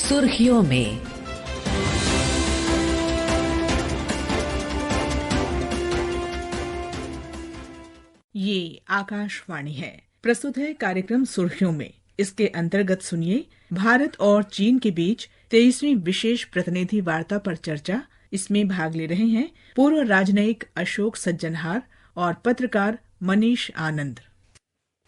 सुर्खियों में। ये आकाशवाणी है। प्रस्तुत है कार्यक्रम सुर्खियों में। इसके अंतर्गत सुनिए भारत और चीन के बीच 23वीं विशेष प्रतिनिधि वार्ता पर चर्चा। इसमें भाग ले रहे हैं पूर्व राजनयिक अशोक सज्जनहार और पत्रकार मनीष आनंद।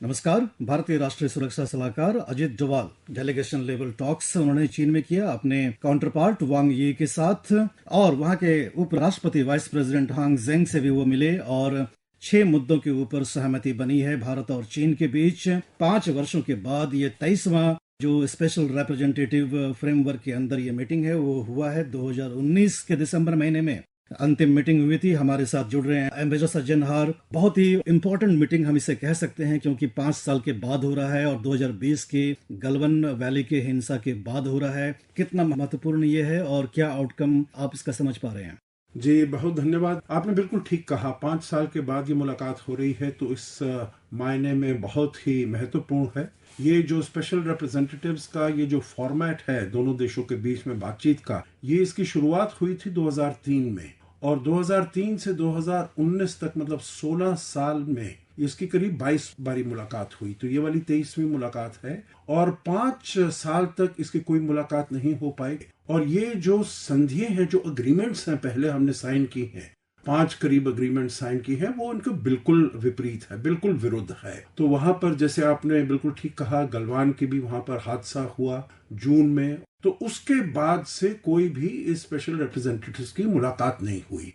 नमस्कार। भारतीय राष्ट्रीय सुरक्षा सलाहकार Ajit Doval delegation level talks उन्होंने चीन में किया अपने काउंटर पार्ट वांग यी के साथ, और वहां के उपराष्ट्रपति वाइस प्रेसिडेंट हांग जेंग से भी वो मिले और 6 मुद्दों के ऊपर सहमति बनी है भारत और चीन के बीच। 5 वर्षों के बाद ये 23वां जो स्पेशल रिप्रेजेंटेटिव फ्रेमवर्क के अंदर ये मीटिंग है वो हुआ है 2019 के दिसंबर महीने में। अंतिम मीटिंग हुई थी। हमारे साथ जुड़ रहे हैं एम्बेसडर सज्जनहार। बहुत ही इम्पोर्टेंट मीटिंग हम इसे कह सकते हैं क्योंकि 5 साल के बाद हो रहा है और 2020 के गलवान वैली के हिंसा के बाद हो रहा है। कितना महत्वपूर्ण ये है और क्या आउटकम आप इसका समझ पा रहे हैं? जी बहुत धन्यवाद। आपने बिल्कुल ठीक कहा, 5 साल के बाद ये मुलाकात हो रही है तो इस मायने में बहुत ही महत्वपूर्ण है। ये जो स्पेशल रिप्रेजेंटेटिव्स का ये जो फॉर्मेट है दोनों देशों के बीच में बातचीत का, ये इसकी शुरुआत हुई थी 2003 में और 2003 से 2019 तक मतलब 16 साल में इसकी करीब 22 बारी मुलाकात हुई। तो ये वाली 23वीं मुलाकात है और 5 साल तक इसकी कोई मुलाकात नहीं हो पाई। और ये जो संधियां हैं, जो अग्रीमेंट्स हैं पहले हमने साइन की हैं, 5 करीब अग्रीमेंट साइन की है, वो उनके बिल्कुल विपरीत है, बिल्कुल विरुद्ध है। तो वहां पर जैसे आपने बिल्कुल ठीक कहा, गलवान के भी वहां पर हादसा हुआ जून में, तो उसके बाद से कोई भी इस स्पेशल रिप्रेजेंटेटिव्स की मुलाकात नहीं हुई।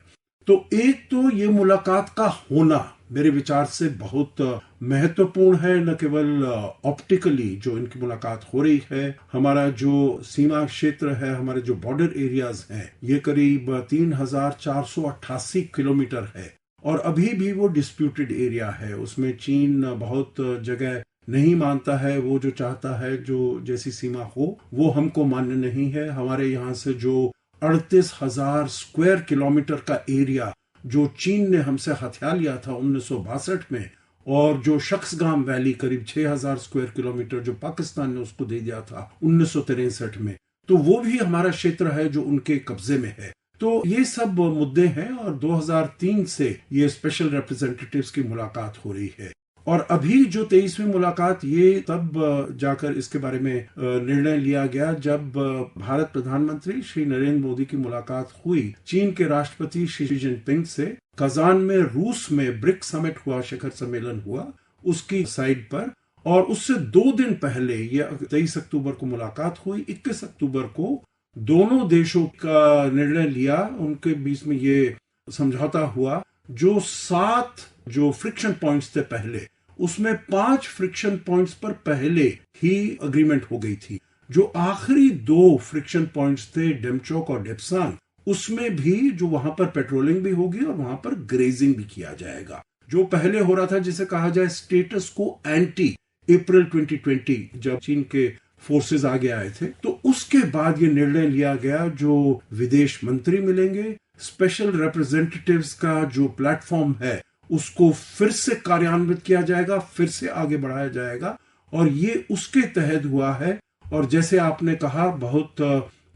तो एक तो ये मुलाकात का होना मेरे विचार से बहुत महत्वपूर्ण है। न केवल ऑप्टिकली जो इनकी मुलाकात हो रही है, हमारा जो सीमा क्षेत्र है, हमारे जो बॉर्डर एरियाज हैं, ये करीब 3488 किलोमीटर है और अभी भी वो डिस्प्यूटेड एरिया है। उसमें चीन बहुत जगह नहीं मानता है, वो जो चाहता है जो जैसी सीमा हो वो हमको मान्य नहीं है। हमारे यहाँ से जो 38,000 स्क्वायर किलोमीटर का एरिया जो चीन ने हमसे हथिया लिया था 1962 में, और जो शख्सगाम वैली करीब 6,000 स्क्वायर किलोमीटर जो पाकिस्तान ने उसको दे दिया था 1963 में, तो वो भी हमारा क्षेत्र है जो उनके कब्जे में है। तो ये सब मुद्दे हैं और 2003 से ये स्पेशल रिप्रेजेंटेटिव्स की मुलाकात हो रही है। और अभी जो 23वीं मुलाकात, ये तब जाकर इसके बारे में निर्णय लिया गया जब भारत प्रधानमंत्री श्री नरेंद्र मोदी की मुलाकात हुई चीन के राष्ट्रपति शी जिनपिंग से। कजान में रूस में ब्रिक्स समिट हुआ, शिखर सम्मेलन हुआ उसकी साइड पर, और उससे 2 दिन पहले ये 23 अक्टूबर को मुलाकात हुई। 21 अक्टूबर को दोनों देशों का निर्णय लिया, उनके बीच में ये समझौता हुआ। जो 7 जो फ्रिक्शन पॉइंट्स थे पहले, उसमें 5 फ्रिक्शन पॉइंट्स पर पहले ही अग्रीमेंट हो गई थी। जो आखिरी 2 फ्रिक्शन पॉइंट्स थे, डेमचोक और डेप्सांग, उसमें भी जो वहां पर पेट्रोलिंग भी होगी और वहां पर ग्रेजिंग भी किया जाएगा। जो पहले हो रहा था जिसे कहा जाए स्टेटस को एंटी, अप्रैल 2020 जब चीन के फोर्सेस आगे आए थे, तो उसके बाद ये निर्णय लिया गया जो विदेश मंत्री मिलेंगे, स्पेशल रिप्रेजेंटेटिव्स का जो प्लेटफॉर्म है उसको फिर से कार्यान्वित किया जाएगा, फिर से आगे बढ़ाया जाएगा, और ये उसके तहत हुआ है। और जैसे आपने कहा, बहुत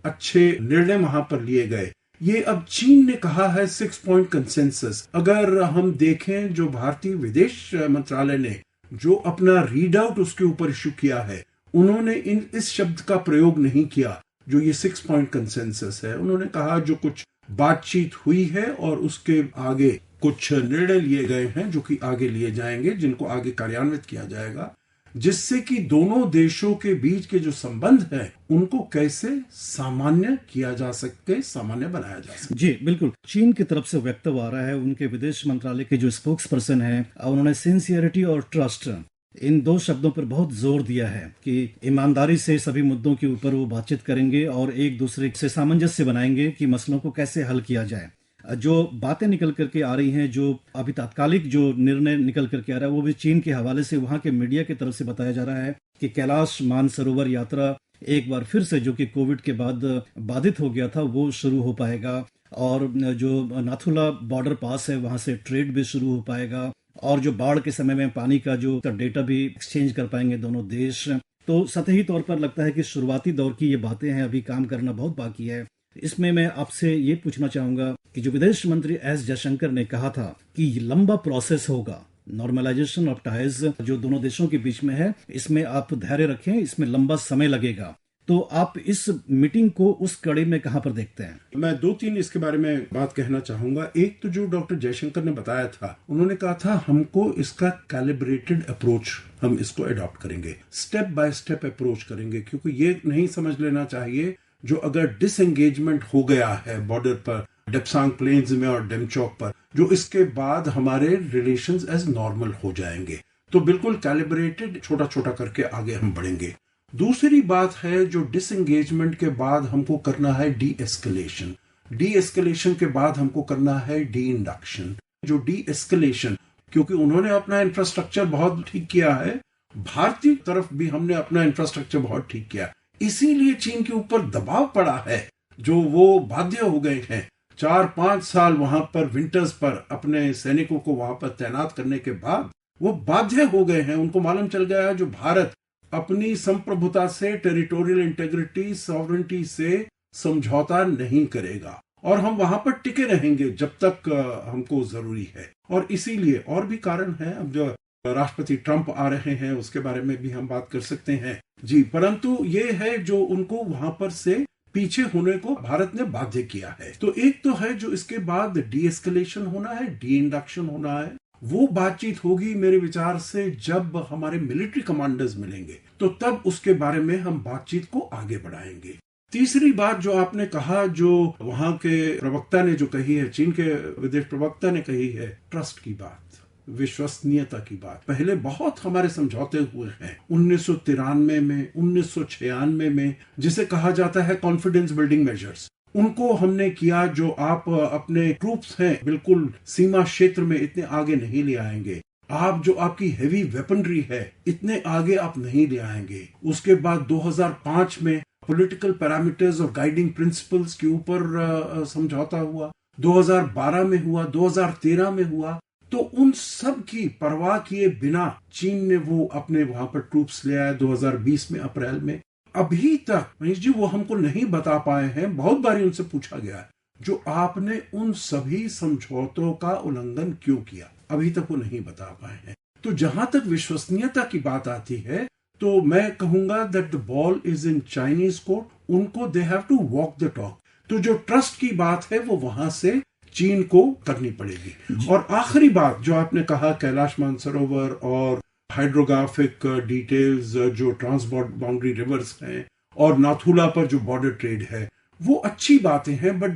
अच्छे निर्णय वहां पर लिए गए। ये अब चीन ने कहा है 6 पॉइंट कंसेंसस। अगर हम देखें जो भारतीय विदेश मंत्रालय ने जो अपना रीड आउट उसके ऊपर इशू किया है, उन्होंने इस शब्द का प्रयोग नहीं किया जो ये 6 पॉइंट कंसेंसस है। उन्होंने कहा जो कुछ बातचीत हुई है और उसके आगे कुछ निर्णय लिए गए हैं जो कि आगे लिए जाएंगे, जिनको आगे कार्यान्वित किया जाएगा, जिससे कि दोनों देशों के बीच के जो संबंध है उनको कैसे सामान्य किया जा सके, सामान्य बनाया जा सके। जी बिल्कुल। चीन की तरफ से वक्तव्य आ रहा है, उनके विदेश मंत्रालय के जो स्पोक्स पर्सन है, उन्होंने सिंसियरिटी और ट्रस्ट, इन 2 शब्दों पर बहुत जोर दिया है कि ईमानदारी से सभी मुद्दों के ऊपर वो बातचीत करेंगे और एक दूसरे से सामंजस्य बनाएंगे कि मसलों को कैसे हल किया जाए। जो बातें निकल करके आ रही हैं, जो अभी तात्कालिक जो निर्णय निकल करके आ रहा है, वो भी चीन के हवाले से वहां के मीडिया की तरफ से बताया जा रहा है कि कैलाश मानसरोवर यात्रा एक बार फिर से, जो कि कोविड के बाद बाधित हो गया था, वो शुरू हो पाएगा। और जो नाथुला बॉर्डर पास है वहां से ट्रेड भी शुरू हो पाएगा, और जो बाढ़ के समय में पानी का जो डेटा भी एक्सचेंज कर पाएंगे दोनों देश। तो सतही तौर पर लगता है कि शुरुआती दौर की ये बातें हैं, अभी काम करना बहुत बाकी है। इसमें मैं आपसे ये पूछना चाहूंगा कि जो विदेश मंत्री एस जयशंकर ने कहा था कि लंबा प्रोसेस होगा, नॉर्मलाइजेशन ऑफ टाइज जो दोनों देशों के बीच में है, इसमें आप धैर्य रखें, इसमें लंबा समय लगेगा। तो आप इस मीटिंग को उस कड़ी में कहां पर देखते हैं? मैं 2-3 इसके बारे में बात कहना चाहूंगा। एक तो जो डॉक्टर जयशंकर ने बताया था, उन्होंने कहा था हमको इसका कैलिब्रेटेड अप्रोच, हम इसको अडॉप्ट करेंगे, स्टेप बाय स्टेप अप्रोच करेंगे, क्योंकि ये नहीं समझ लेना चाहिए जो अगर डिसएंगेजमेंट हो गया है बॉर्डर पर, डेप्सांग प्लेन्स में और डेमचौक पर, जो इसके बाद हमारे रिलेशंस एज नॉर्मल हो जाएंगे। तो बिल्कुल कैलिब्रेटेड, छोटा छोटा करके आगे हम बढ़ेंगे। दूसरी बात है जो डिसएंगेजमेंट के बाद हमको करना है डी एस्केलेशन, डी एस्केलेशन के बाद हमको करना है डी इंडक्शन। जो डी एस्केलेशन, क्योंकि उन्होंने अपना इंफ्रास्ट्रक्चर बहुत ठीक किया है, भारतीय तरफ भी हमने अपना इंफ्रास्ट्रक्चर बहुत ठीक किया, इसीलिए चीन के ऊपर दबाव पड़ा है, जो वो बाध्य हो गए हैं 4-5 साल वहां पर विंटर्स पर अपने सैनिकों को वहां पर तैनात करने के बाद वो बाध्य हो गए हैं। उनको मालूम चल गया है जो भारत अपनी संप्रभुता से, टेरिटोरियल इंटेग्रिटी, सॉवरेनिटी से समझौता नहीं करेगा और हम वहां पर टिके रहेंगे जब तक हमको जरूरी है। और इसीलिए और भी कारण है, अब जो राष्ट्रपति ट्रंप आ रहे हैं उसके बारे में भी हम बात कर सकते हैं जी, परंतु ये है जो उनको वहां पर से पीछे होने को भारत ने बाध्य किया है। तो एक तो है जो इसके बाद डी एस्केलेशन होना है, डी इंडक्शन होना है, वो बातचीत होगी मेरे विचार से जब हमारे मिलिट्री कमांडर्स मिलेंगे, तो तब उसके बारे में हम बातचीत को आगे बढ़ाएंगे। तीसरी बात जो आपने कहा, जो वहां के प्रवक्ता ने जो कही है, चीन के विदेश प्रवक्ता ने कही है, ट्रस्ट की बात, विश्वसनीयता की बात। पहले बहुत हमारे समझौते हुए हैं 1993 में, 1996 में, जिसे कहा जाता है कॉन्फिडेंस बिल्डिंग मेजर्स, उनको हमने किया। जो आप अपने ट्रूप्स हैं बिल्कुल सीमा क्षेत्र में इतने आगे नहीं ले आएंगे, आप जो आपकी हेवी वेपनरी है इतने आगे आप नहीं ले आएंगे। उसके बाद 2005 में पॉलिटिकल पैरामीटर्स और गाइडिंग प्रिंसिपल्स के ऊपर समझौता हुआ, 2012 में हुआ, 2013 में हुआ। तो उन सब की परवाह किए बिना चीन ने वो अपने वहां पर ट्रूप्स ले आया 2020 में अप्रैल में। अभी तक मनीष जी वो हमको नहीं बता पाए हैं, बहुत बार उनसे पूछा गया है जो आपने उन सभी समझौतों का उल्लंघन क्यों किया, अभी तक वो नहीं बता पाए हैं। तो जहां तक विश्वसनीयता की बात आती है तो मैं कहूंगा that the ball is in Chinese court, उनको they have to walk the talk. तो जो ट्रस्ट की बात है वो वहां से चीन को करनी पड़ेगी। और आखिरी बात जो आपने कहा, कैलाश मानसरोवर और हाइड्रोग्राफिक डिटेल्स, जो ट्रांस बाउंड्री रिवर्स हैं और नाथुला पर जो बॉर्डर ट्रेड है, वो अच्छी बातें हैं, but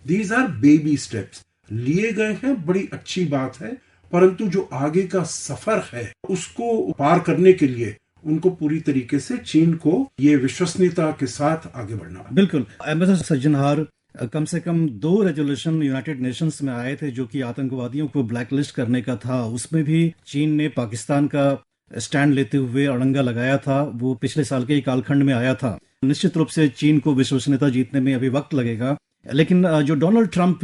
these are baby steps लिए गए हैं, बड़ी अच्छी बात है। परंतु जो आगे का सफर है उसको पार करने के लिए उनको पूरी तरीके से चीन को ये विश्वसनीयता के साथ आगे बढ़ना। बिल्कुल। एम्बेसडर सज्जनहार, कम से कम 2 रेजोल्यूशन यूनाइटेड नेशंस में आए थे जो कि आतंकवादियों को ब्लैकलिस्ट करने का था, उसमें भी चीन ने पाकिस्तान का स्टैंड लेते हुए अड़ंगा लगाया था। वो पिछले साल के ही कालखंड में आया था। निश्चित रूप से चीन को विश्वसनीयता जीतने में अभी वक्त लगेगा, लेकिन जो डोनाल्ड ट्रंप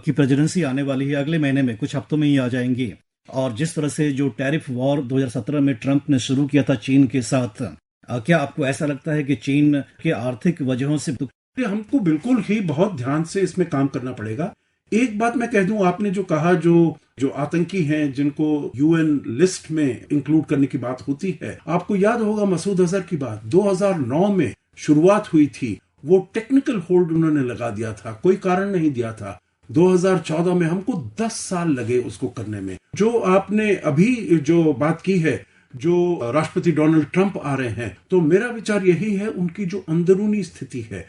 की प्रेसिडेंसी आने वाली है अगले महीने में, कुछ हफ्तों में ही आ जाएंगी, और जिस तरह से जो टैरिफ वॉर 2017 में ट्रंप ने शुरू किया था चीन के साथ, क्या आपको ऐसा लगता है कि चीन के आर्थिक वजहों से हमको बिल्कुल ही बहुत ध्यान से इसमें काम करना पड़ेगा। एक बात मैं कह दूं, आपने जो कहा जो आतंकी हैं जिनको यूएन लिस्ट में इंक्लूड करने की बात होती है, आपको याद होगा मसूद अजहर की बात 2009 में शुरुआत हुई थी, वो टेक्निकल होल्ड उन्होंने लगा दिया था, कोई कारण नहीं दिया था। 2014 में हमको 10 साल लगे उसको करने में। जो आपने अभी जो बात की है, जो राष्ट्रपति डोनाल्ड ट्रंप आ रहे हैं, तो मेरा विचार यही है उनकी जो अंदरूनी स्थिति है,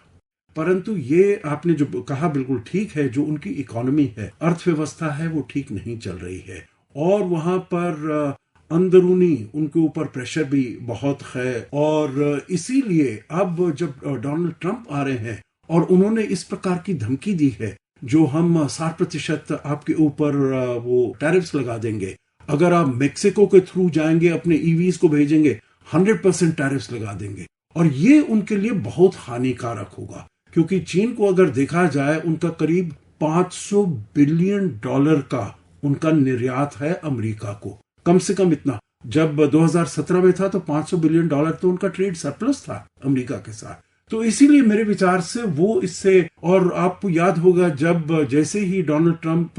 परंतु ये आपने जो कहा बिल्कुल ठीक है, जो उनकी इकोनॉमी है, अर्थव्यवस्था है, वो ठीक नहीं चल रही है और वहां पर अंदरूनी उनके ऊपर प्रेशर भी बहुत है। और इसीलिए अब जब डोनाल्ड ट्रंप आ रहे हैं और उन्होंने इस प्रकार की धमकी दी है, जो हम 60% आपके ऊपर वो टैरिफ्स लगा देंगे, अगर आप मेक्सिको के थ्रू जाएंगे अपने ईवीज को भेजेंगे 100% टैरिफ्स लगा देंगे, और ये उनके लिए बहुत हानिकारक होगा। क्योंकि चीन को अगर देखा जाए, उनका करीब $500 बिलियन का उनका निर्यात है अमेरिका को, कम से कम इतना। जब 2017 में था तो $500 बिलियन तो उनका ट्रेड सरप्लस था अमेरिका के साथ। तो इसीलिए मेरे विचार से वो इससे, और आपको याद होगा जब जैसे ही डोनाल्ड ट्रंप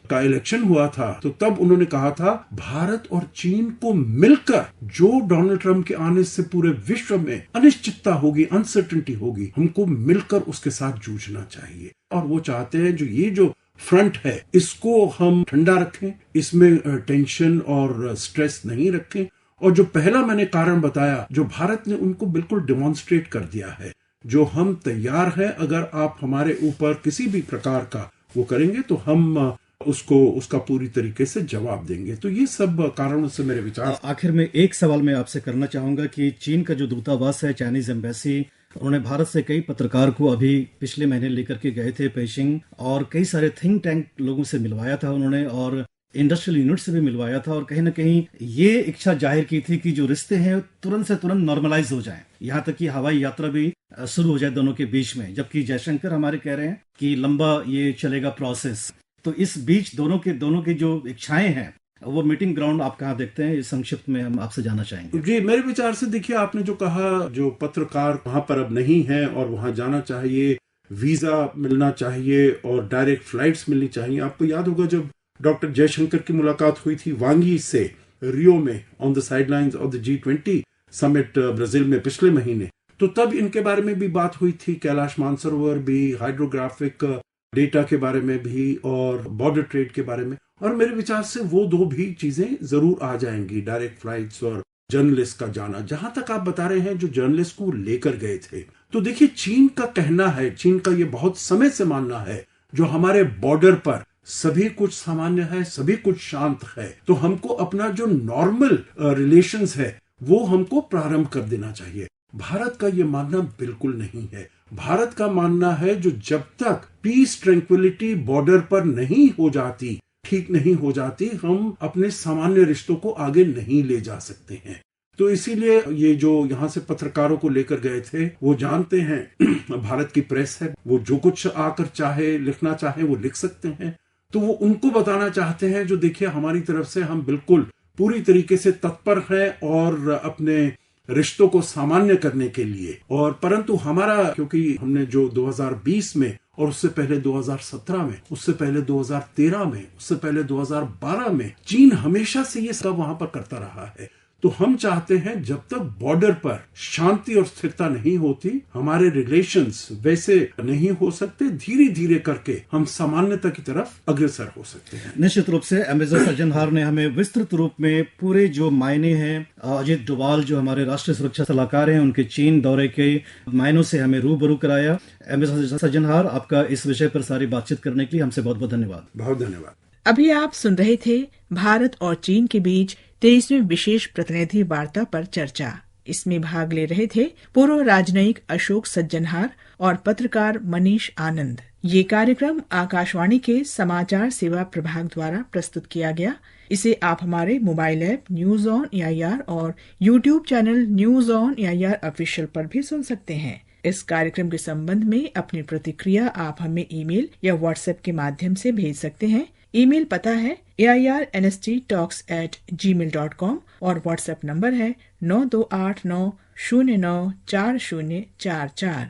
का इलेक्शन हुआ था तो तब उन्होंने कहा था भारत और चीन को मिलकर, जो डोनाल्ड ट्रंप के आने से पूरे विश्व में अनिश्चितता होगी, अनसर्टेनिटी होगी, हमको मिलकर उसके साथ जूझना चाहिए। और वो चाहते हैं जो फ्रंट है इसको हम ठंडा रखें, इसमें टेंशन और स्ट्रेस नहीं रखें। और जो पहला मैंने कारण बताया, जो भारत ने उनको बिल्कुल डेमोन्स्ट्रेट कर दिया है, जो हम तैयार हैं, अगर आप हमारे ऊपर किसी भी प्रकार का वो करेंगे तो हम उसका पूरी तरीके से जवाब देंगे। तो ये सब कारणों से मेरे विचार। आखिर में एक सवाल मैं आपसे करना चाहूंगा कि चीन का जो दूतावास है, चाइनीज एम्बेसी, उन्होंने भारत से कई पत्रकार को अभी पिछले महीने लेकर के गए थे पेशिंग, और कई सारे थिंक टैंक लोगों से मिलवाया था उन्होंने, और इंडस्ट्रियल यूनिट से भी मिलवाया था, और कहीं ना कहीं ये इच्छा जाहिर की थी कि जो रिश्ते हैं तुरंत से तुरंत नॉर्मलाइज हो जाएं, यहाँ तक कि हवाई यात्रा भी शुरू हो जाए दोनों के बीच में। जबकि जयशंकर हमारे कह रहे हैं कि लंबा ये चलेगा प्रोसेस। तो इस बीच दोनों की जो इच्छाएं हैं, वो मीटिंग ग्राउंड आप कहाँ देखते हैं? इस संक्षिप्त में हम आपसे जानना चाहेंगे। जी, मेरे विचार से देखिए, आपने जो कहा, जो पत्रकार वहां पर अब नहीं है और वहां जाना चाहिए, वीजा मिलना चाहिए और डायरेक्ट फ्लाइट्स मिलनी चाहिए। आपको याद होगा जब डॉक्टर जयशंकर की मुलाकात हुई थी वांग यी से रियो में on the sidelines of the G20 summit Brazil में पिछले महीने, तो तब इनके बारे में भी बात हुई थी, कैलाश मानसरोवर भी, हाइड्रोग्राफिक डेटा के बारे में भी और बॉर्डर ट्रेड के बारे में। और मेरे विचार से वो दो भी चीजें जरूर आ जाएंगी, डायरेक्ट फ्लाइट्स और जर्नलिस्ट का जाना। जहां तक आप बता रहे हैं जो जर्नलिस्ट को लेकर गए थे, तो देखिए चीन का कहना है, चीन का ये बहुत समय से मानना है, जो हमारे बॉर्डर पर सभी कुछ सामान्य है, सभी कुछ शांत है, तो हमको अपना जो नॉर्मल रिलेशंस है वो हमको प्रारंभ कर देना चाहिए। भारत का ये मानना बिल्कुल नहीं है। भारत का मानना है जो जब तक पीस ट्रैंक्विलिटी बॉर्डर पर नहीं हो जाती, ठीक नहीं हो जाती, हम अपने सामान्य रिश्तों को आगे नहीं ले जा सकते हैं। तो इसीलिए ये जो यहाँ से पत्रकारों को लेकर गए थे, वो जानते हैं भारत की प्रेस है, वो जो कुछ आकर चाहे लिखना चाहे वो लिख सकते हैं। तो वो उनको बताना चाहते हैं जो देखिए हमारी तरफ से हम बिल्कुल पूरी तरीके से तत्पर हैं और अपने रिश्तों को सामान्य करने के लिए। और परंतु हमारा, क्योंकि हमने जो 2020 में और उससे पहले 2017 में, उससे पहले 2013 में, उससे पहले 2012 में चीन हमेशा से ये सब वहां पर करता रहा है। तो हम चाहते हैं जब तक बॉर्डर पर शांति और स्थिरता नहीं होती, हमारे रिलेशंस वैसे नहीं हो सकते। धीरे धीरे करके हम सामान्यता की तरफ अग्रसर हो सकते हैं। निश्चित रूप से एम्बेसडर सज्जनहार ने हमें विस्तृत रूप में पूरे जो मायने हैं, अजित डोभाल जो हमारे राष्ट्रीय सुरक्षा सलाहकार हैं, उनके चीन दौरे के मायनों से हमें रूबरू कराया। एम्बेसडर सज्जनहार, आपका इस विषय पर सारी बातचीत करने के लिए हमसे बहुत बहुत धन्यवाद। बहुत धन्यवाद। अभी आप सुन रहे थे भारत और चीन के बीच 23वीं विशेष प्रतिनिधि वार्ता पर चर्चा। इसमें भाग ले रहे थे पूर्व राजनयिक अशोक सज्जनहार और पत्रकार मनीष आनंद। ये कार्यक्रम आकाशवाणी के समाचार सेवा प्रभाग द्वारा प्रस्तुत किया गया। इसे आप हमारे mobile app news on AIR और YouTube channel news on AIR official पर भी सुन सकते हैं। इस कार्यक्रम के संबंध में अपनी प्रतिक्रिया आप हमें ईमेल या व्हाट्सएप के माध्यम से भेज सकते हैं। ईमेल पता है AIRNSTtalks@gmail.com और व्हाट्सएप नंबर है 9289094044।